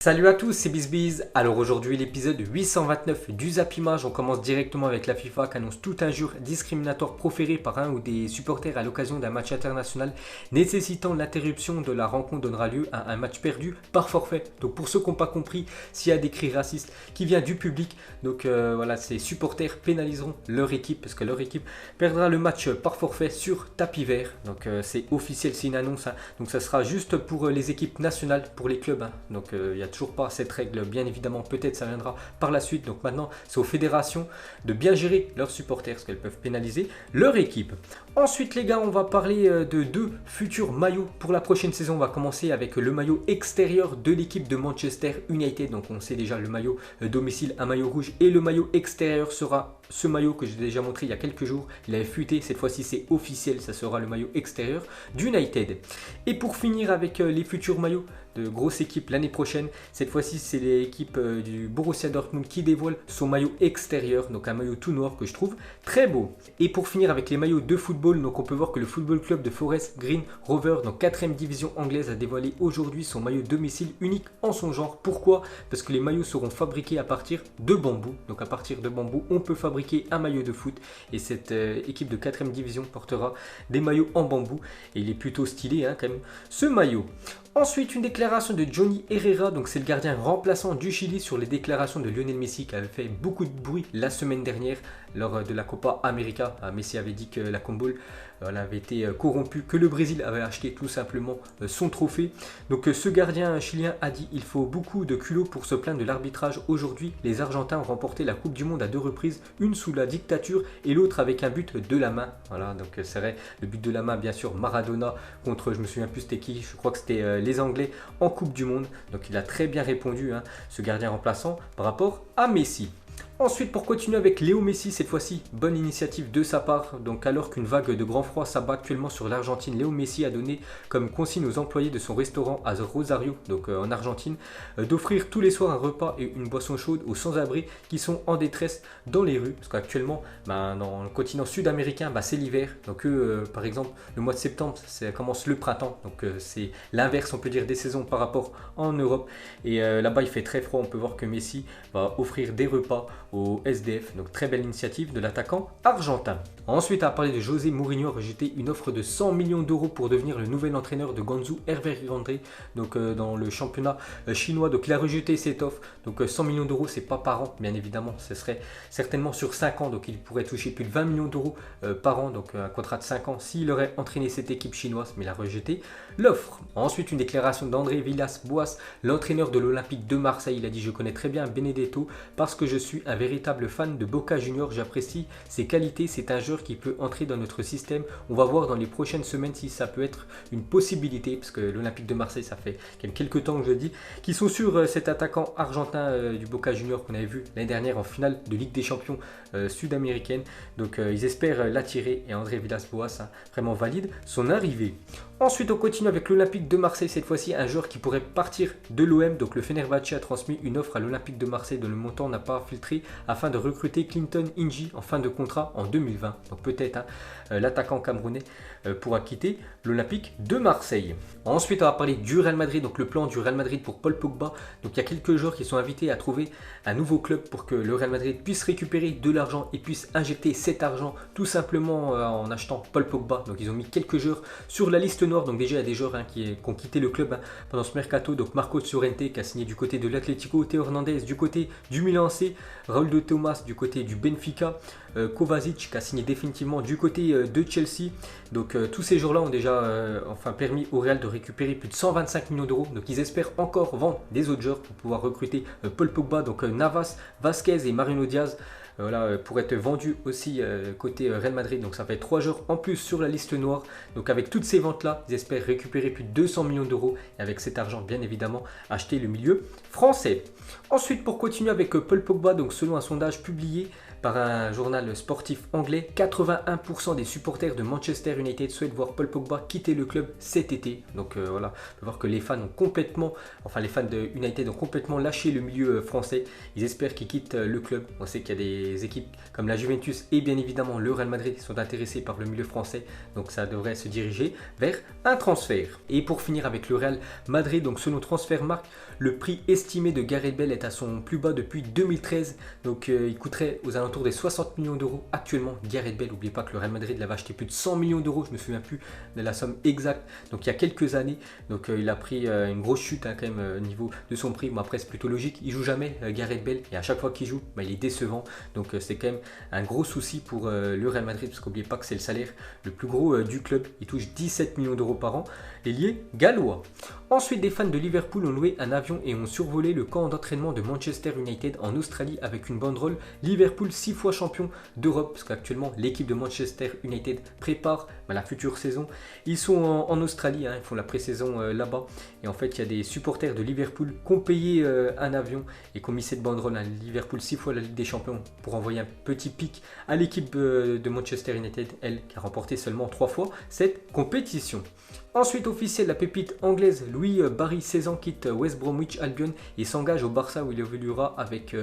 Salut à tous, c'est BizBiz. Alors aujourd'hui l'épisode 829 du Zap Image. On commence directement avec la FIFA qui annonce toute injure discriminatoire proférée par un ou des supporters à l'occasion d'un match international nécessitant l'interruption de la rencontre donnera lieu à un match perdu par forfait. Donc pour ceux qui n'ont pas compris, s'il y a des cris racistes qui viennent du public, donc voilà, ces supporters pénaliseront leur équipe parce que leur équipe perdra le match par forfait sur tapis vert. Donc c'est officiel, c'est une annonce. Donc ça sera juste pour les équipes nationales, pour les clubs. Donc il y a toujours pas cette règle, bien évidemment, peut-être ça viendra par la suite. Donc maintenant, c'est aux fédérations de bien gérer leurs supporters parce qu'elles peuvent pénaliser leur équipe. Ensuite, les gars, on va parler de deux futurs maillots pour la prochaine saison. On va commencer avec le maillot extérieur de l'équipe de Manchester United. Donc on sait déjà le maillot domicile, un maillot rouge, et le maillot extérieur sera ce maillot que j'ai déjà montré il y a quelques jours. Il avait fuité, cette fois-ci c'est officiel, ça sera le maillot extérieur d'United. Et pour finir avec les futurs maillots de grosses équipes l'année prochaine, cette fois-ci c'est l'équipe du Borussia Dortmund qui dévoile son maillot extérieur, donc un maillot tout noir que je trouve très beau. Et pour finir avec les maillots de football, donc on peut voir que le football club de Forest Green Rover, dans 4ème division anglaise, a dévoilé aujourd'hui son maillot domicile unique en son genre. Pourquoi? Parce que les maillots seront fabriqués à partir de bambou. Donc à partir de bambou, on peut fabriquer un maillot de foot et cette équipe de 4ème division portera des maillots en bambou et il est plutôt stylé quand même ce maillot. Ensuite, une déclaration de Johnny Herrera, donc c'est le gardien remplaçant du Chili sur les déclarations de Lionel Messi qui avait fait beaucoup de bruit la semaine dernière lors de la Copa América. Messi avait dit que la Conmebol avait été corrompue, que le Brésil avait acheté tout simplement son trophée. Donc ce gardien chilien a dit: il faut beaucoup de culot pour se plaindre de l'arbitrage. Aujourd'hui, les Argentins ont remporté la Coupe du Monde à 2 reprises, une sous la dictature et l'autre avec un but de la main. Voilà, donc c'est vrai, le but de la main, bien sûr, Maradona contre, je me souviens plus c'était qui, je crois que c'était les Anglais en Coupe du Monde. Donc il a très bien répondu, ce gardien remplaçant, par rapport à Messi. Ensuite, pour continuer avec Léo Messi, cette fois-ci, bonne initiative de sa part. Donc alors qu'une vague de grand froid s'abat actuellement sur l'Argentine, Léo Messi a donné comme consigne aux employés de son restaurant à Rosario, donc en Argentine, d'offrir tous les soirs un repas et une boisson chaude aux sans-abri qui sont en détresse dans les rues. Parce qu'actuellement, dans le continent sud-américain, c'est l'hiver. Donc eux, par exemple, le mois de septembre, ça commence le printemps. Donc c'est l'inverse, on peut dire, des saisons par rapport en Europe. Et là-bas, il fait très froid. On peut voir que Messi va offrir des repas au SDF, donc très belle initiative de l'attaquant argentin. Ensuite, à parler de José Mourinho, a rejeté une offre de 100 millions d'euros pour devenir le nouvel entraîneur de Guangzhou Evergrande, donc dans le championnat chinois. Donc il a rejeté cette offre. Donc 100 millions d'euros, c'est pas par an, bien évidemment, ce serait certainement sur 5 ans. Donc il pourrait toucher plus de 20 millions d'euros par an, donc un contrat de 5 ans s'il aurait entraîné cette équipe chinoise, mais il a rejeté l'offre. Ensuite, une déclaration d'André Villas-Boas, l'entraîneur de l'Olympique de Marseille. Il a dit: je connais très bien Benedetto parce que je suis un véritable fan de Boca Juniors, j'apprécie ses qualités, c'est un joueur qui peut entrer dans notre système. On va voir dans les prochaines semaines si ça peut être une possibilité, parce que l'Olympique de Marseille, ça fait quelques temps que je dis, qu'ils sont sur cet attaquant argentin du Boca Juniors qu'on avait vu l'année dernière en finale de Ligue des Champions sud-américaine. Donc ils espèrent l'attirer et André Villas-Boas vraiment valide son arrivée. Ensuite, on continue avec l'Olympique de Marseille, cette fois-ci un joueur qui pourrait partir de l'OM. Donc le Fenerbahçe a transmis une offre à l'Olympique de Marseille dont le montant n'a pas filtré afin de recruter Clinton Inji en fin de contrat en 2020. Donc peut-être l'attaquant camerounais pourra quitter l'Olympique de Marseille. Ensuite, on va parler du Real Madrid, donc le plan du Real Madrid pour Paul Pogba. Donc il y a quelques joueurs qui sont invités à trouver un nouveau club pour que le Real Madrid puisse récupérer de l'argent et puisse injecter cet argent tout simplement en achetant Paul Pogba. Donc ils ont mis quelques joueurs sur la liste noire. Donc déjà il y a des joueurs qui ont quitté le club pendant ce mercato. Donc Marco Llorente qui a signé du côté de l'Atlético, Théo Hernandez du côté du Milan AC, Raúl de Thomas du côté du Benfica, Kovacic qui a signé définitivement du côté de Chelsea. Donc tous ces joueurs-là ont déjà permis au Real de récupérer plus de 125 millions d'euros. Donc ils espèrent encore vendre des autres joueurs pour pouvoir recruter Paul Pogba. Donc Navas, Vasquez et Mariano Diaz pour être vendus aussi côté Real Madrid. Donc ça fait 3 joueurs en plus sur la liste noire. Donc avec toutes ces ventes-là, ils espèrent récupérer plus de 200 millions d'euros et avec cet argent, bien évidemment, acheter le milieu français. Ensuite, pour continuer avec Paul Pogba, donc selon un sondage publié par un journal sportif anglais, 81% des supporters de Manchester United souhaitent voir Paul Pogba quitter le club cet été. Donc voilà, on peut voir que les fans de United ont complètement lâché le milieu français. Ils espèrent qu'il quitte le club. On sait qu'il y a des équipes comme la Juventus et bien évidemment le Real Madrid qui sont intéressés par le milieu français. Donc ça devrait se diriger vers un transfert. Et pour finir avec le Real Madrid, donc selon Transfermarkt, Le prix estimé de Gareth Bale est à son plus bas depuis 2013. Donc il coûterait aux alentours des 60 millions d'euros actuellement. Gareth Bale, n'oubliez pas que le Real Madrid l'avait acheté plus de 100 millions d'euros. Je ne me souviens plus de la somme exacte. Donc il y a quelques années. Donc il a pris une grosse chute quand même au niveau de son prix. Bon, après c'est plutôt logique. Il joue jamais Gareth Bale. Et à chaque fois qu'il joue, il est décevant. Donc c'est quand même un gros souci pour le Real Madrid. Parce qu'oubliez pas que c'est le salaire le plus gros du club. Il touche 17 millions d'euros par an. L'ailier gallois. Ensuite, des fans de Liverpool ont loué un avion et ont survolé le camp d'entraînement de Manchester United en Australie avec une banderole Liverpool 6 fois champion d'Europe, parce qu'actuellement l'équipe de Manchester United prépare la future saison. Ils sont en Australie, ils font la pré-saison là-bas, et en fait il y a des supporters de Liverpool qui ont payé un avion et qui ont mis cette banderole Liverpool 6 fois la Ligue des Champions pour envoyer un petit pic à l'équipe de Manchester United, elle qui a remporté seulement 3 fois cette compétition. Ensuite, officiel, la pépite anglaise Louis Barry, 16 ans, quitte West Bromwich Albion et s'engage au Barça où il évoluera avec,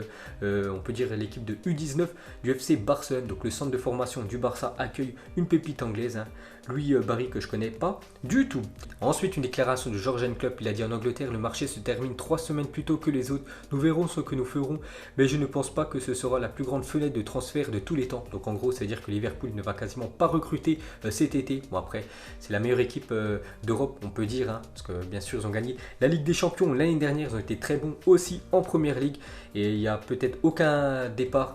on peut dire, l'équipe de U19 du FC Barcelone. Donc le centre de formation du Barça accueille une pépite anglaise, Louis Barry, que je connais pas du tout. Ensuite, une déclaration de Jürgen Klopp, il a dit en Angleterre, le marché se termine 3 semaines plus tôt que les autres. Nous verrons ce que nous ferons, mais je ne pense pas que ce sera la plus grande fenêtre de transfert de tous les temps. Donc en gros, ça veut dire que Liverpool ne va quasiment pas recruter cet été. Bon après, c'est la meilleure équipe d'Europe, on peut dire, parce que bien sûr ils ont gagné la Ligue des Champions l'année dernière, ils ont été très bons aussi en Première Ligue et il n'y a peut-être aucun départ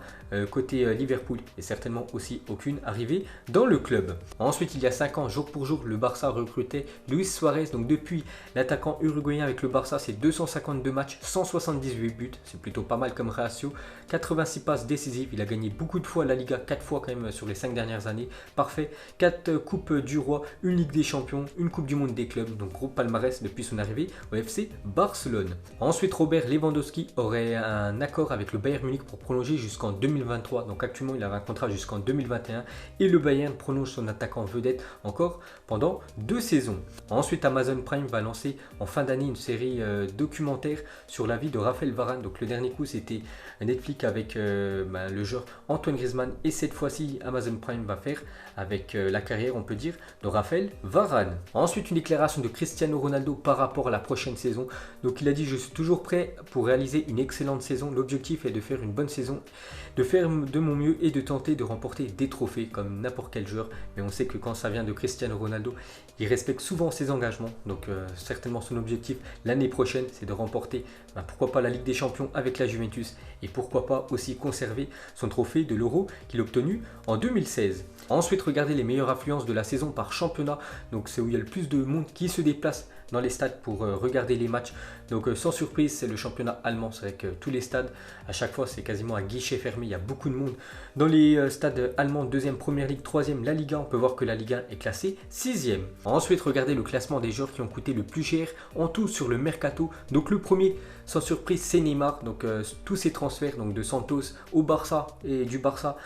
côté Liverpool et certainement aussi aucune arrivée dans le club. Ensuite, il y a 5 ans, jour pour jour, le Barça recrutait Luis Suarez. Donc depuis, l'attaquant uruguayen avec le Barça, c'est 252 matchs, 178 buts, c'est plutôt pas mal comme ratio, 86 passes décisives, il a gagné beaucoup de fois la Liga, 4 fois quand même sur les 5 dernières années, parfait, 4 coupes du Roi, une Ligue des Champions, une Coupe du Monde des clubs, donc gros palmarès depuis son arrivée au FC Barcelone. Ensuite, Robert Lewandowski aurait un accord avec le Bayern Munich pour prolonger jusqu'en 2023, donc actuellement il avait un contrat jusqu'en 2021 et le Bayern prolonge son attaquant vedette encore pendant 2 saisons. Ensuite, Amazon Prime va lancer en fin d'année une série documentaire sur la vie de Raphaël Varane. Donc le dernier coup c'était Netflix avec le joueur Antoine Griezmann et cette fois-ci Amazon Prime va faire avec la carrière, on peut dire, de Raphaël Varane. Ensuite, une déclaration de Cristiano Ronaldo par rapport à la prochaine saison. Donc il a dit: je suis toujours prêt pour réaliser une excellente saison. L'objectif est de faire une bonne saison, de faire de mon mieux et de tenter de remporter des trophées comme n'importe quel joueur. Mais on sait que quand ça vient de Cristiano Ronaldo, il respecte souvent ses engagements. Donc certainement son objectif l'année prochaine, c'est de remporter pourquoi pas la Ligue des Champions avec la Juventus et pourquoi pas aussi conserver son trophée de l'Euro qu'il a obtenu en 2016. Ensuite, regardez les meilleures affluences de la saison par championnat. Donc c'est où il y a le plus de monde qui se déplace dans les stades pour regarder les matchs. Donc sans surprise, c'est le championnat allemand. C'est avec tous les stades, à chaque fois c'est quasiment un guichet fermé, il y a beaucoup de monde. Dans les stades allemands, 2e Première Ligue, 3e la Liga, on peut voir que la Ligue 1 est classée 6e. Ensuite, regardez le classement des joueurs qui ont coûté le plus cher en tout sur le mercato. Donc le premier, sans surprise, c'est Neymar. Donc tous ces transferts donc de Santos au Barça et du Barça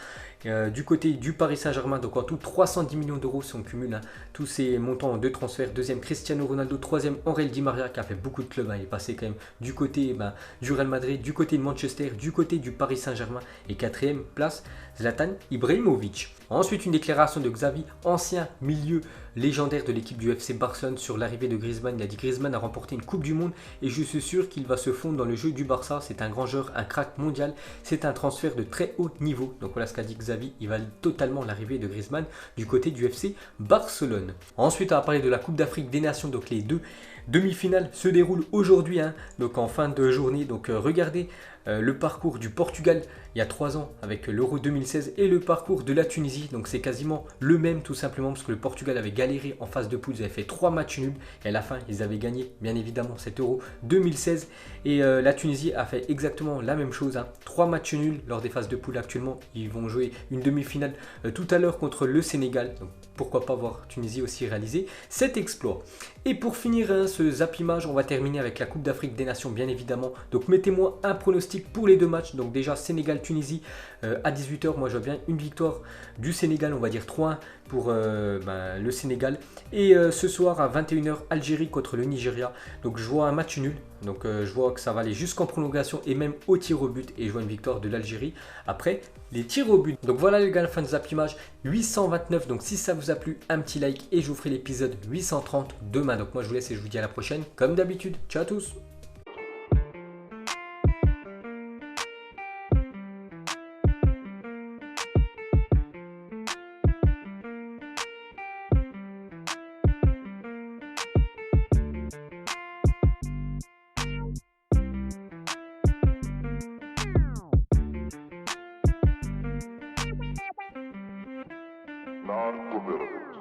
du côté du Paris Saint-Germain, donc en tout 310 millions d'euros si on cumule tous ces montants de transferts. Deuxième, Cristiano Ronaldo. Troisième, Angel Di Maria qui a fait beaucoup de clubs, il est passé quand même du côté du Real Madrid, du côté de Manchester, du côté du Paris Saint-Germain. Et quatrième place, Zlatan Ibrahimovic. Ensuite, une déclaration de Xavi, ancien milieu légendaire de l'équipe du FC Barcelone, sur l'arrivée de Griezmann. Il a dit: Griezmann a remporté une Coupe du Monde et je suis sûr qu'il va se fondre dans le jeu du Barça. C'est un grand joueur, un crack mondial. C'est un transfert de très haut niveau. Donc voilà ce qu'a dit Xavi. Il valide totalement l'arrivée de Griezmann du côté du FC Barcelone. Ensuite, on va parler de la Coupe d'Afrique des Nations. Donc les deux demi-finales se déroulent aujourd'hui, donc en fin de journée. Donc regardez le parcours du Portugal il y a 3 ans avec l'Euro 2016 et le parcours de la Tunisie. Donc c'est quasiment le même, tout simplement parce que le Portugal avait galéré en phase de poule, ils avaient fait 3 matchs nuls et à la fin ils avaient gagné bien évidemment cet Euro 2016 et la Tunisie a fait exactement la même chose, 3 matchs nuls lors des phases de poule. Actuellement ils vont jouer une demi-finale tout à l'heure contre le Sénégal. Donc pourquoi pas voir Tunisie aussi réaliser cet exploit. Et pour finir ce zappimage, on va terminer avec la Coupe d'Afrique des Nations bien évidemment. Donc mettez-moi un pronostic pour les deux matchs. Donc déjà Sénégal-Tunisie à 18 h, moi je vois bien une victoire du Sénégal, on va dire 3-1 pour le Sénégal. Et ce soir à 21 h, Algérie contre le Nigeria. Donc je vois un match nul. Donc je vois que ça va aller jusqu'en prolongation et même au tir au but. Et je vois une victoire de l'Algérie après les tirs au but. Donc voilà les gars, la fin de zappimage 829. Donc si ça vous a plu, un petit like et je vous ferai l'épisode 830 demain. Donc moi je vous laisse et je vous dis à la prochaine comme d'habitude. Ciao à tous. non-formidable.